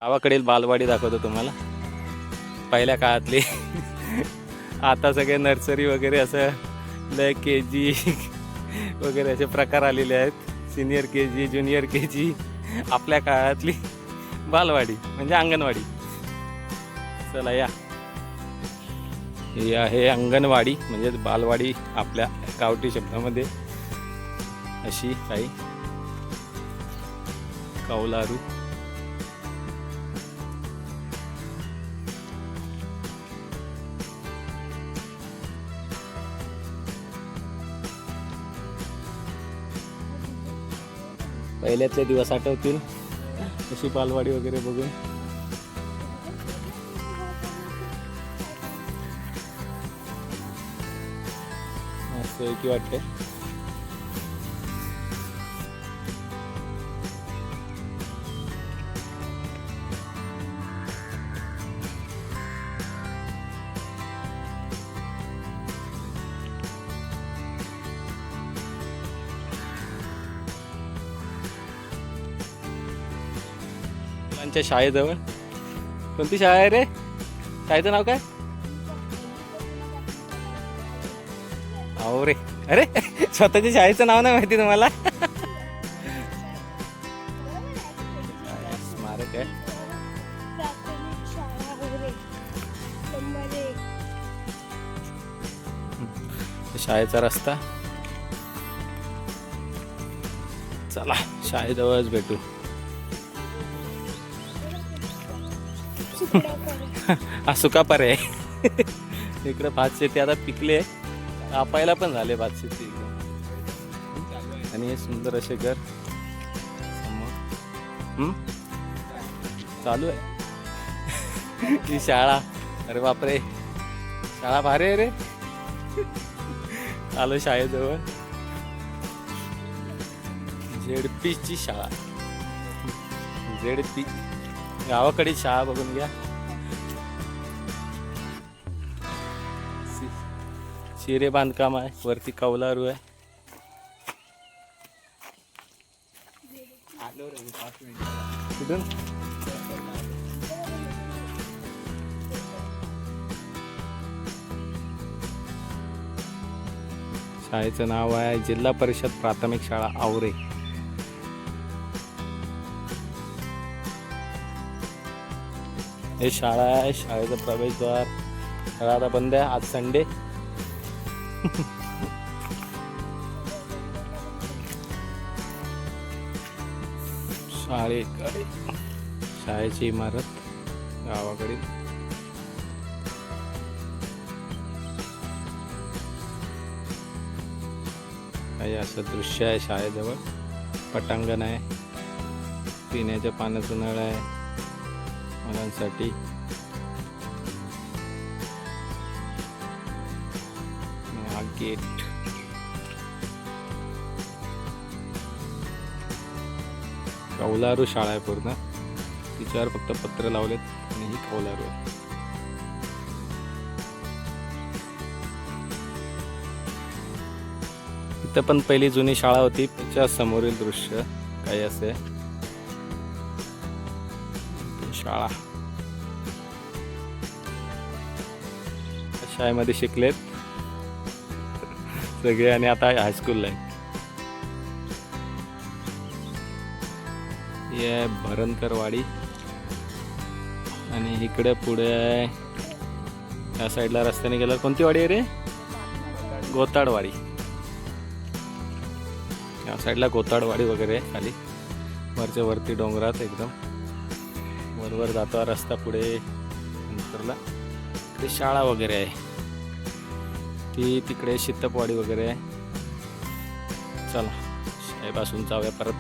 गावाकडील बालवाडी दाखवतो तुम्हाला पहिल्या काळातली. आता सगळे नर्सरी वगैरे असं लय KG वगैरे असे प्रकार आलेले आहेत. Senior KG, junior KG. आपल्या काळातली बालवाडी म्हणजे अंगणवाडी. चला या, ही आहे अंगणवाडी म्हणजे बालवाडी आपल्या गावठी शब्दामध्ये. अशी काही कौलारू पहिल्यातले दिवस आठवतील अशी बालवाडी वगैरे बघून. मस्त की वाटते. मुलांच्या शाळेजवळ कोणती शाळा आहे रे? शाळेचं नाव काय? अहो रे, अरे स्वतःच्या शाळेचं नाव नाही माहिती तुम्हाला? स्मारक आहे. शाळेचा रस्ता. चला शाळेजवळच भेटू. हा सुका पर्याय. इकडे भात शेती आता पिकले, कापायला पण झाले भात शेती एकदम. आणि हे सुंदर असे घर चालू आहे. ही शाळा, अरे बापरे शाळा भारी आहे रे. आलो शाळेजवळ. ZP ची शाळा. ZP गावाकडे शाळा बघून घ्या. शिरे बांधकाम आहे, वरती कौलारू आहे. कुठून शाळेचं नाव आहे जिल्हा परिषद प्राथमिक शाळा आवरे. हे शाळा आहे, शाळेचं प्रवेशद्वार. शाळा आता बंद आहे, आज संडे. शाळेकडे शाळेची इमारत गावाकडे. काही असं दृश्य आहे शाळेजवळ. पटांगण आहे, पिण्याच्या पाण्याचं नळ आहे मुलांसाठी. हा गेट. कौलारू शाळा आहे पूर्ण. तिच्यावर फक्त पत्र लावलेत आणि ही कौलारू आहे. इथं पण पहिली जुनी शाळा होती. त्याच्या समोरील दृश्य काही असे शाळा. शाळेमध्ये शिकलेत सगळे आणि आता हायस्कूलला आहे. ही आहे भरणकरवाडी. आणि इकडे पुढे आहे, या साईडला रस्त्याने गेला कोणती वाडी आहे रे? गोताडवाडी. या साईडला गोताडवाडी वगैरे आहे खाली. वरच्या वरती डोंगरात एकदम वरवर जातो रस्ता. पुढे नंतरला इकडे शाळा वगैरे आहे. ती तिकडे शितपवाडी वगैरे आहे. चला शाळेपासून जाऊया परत.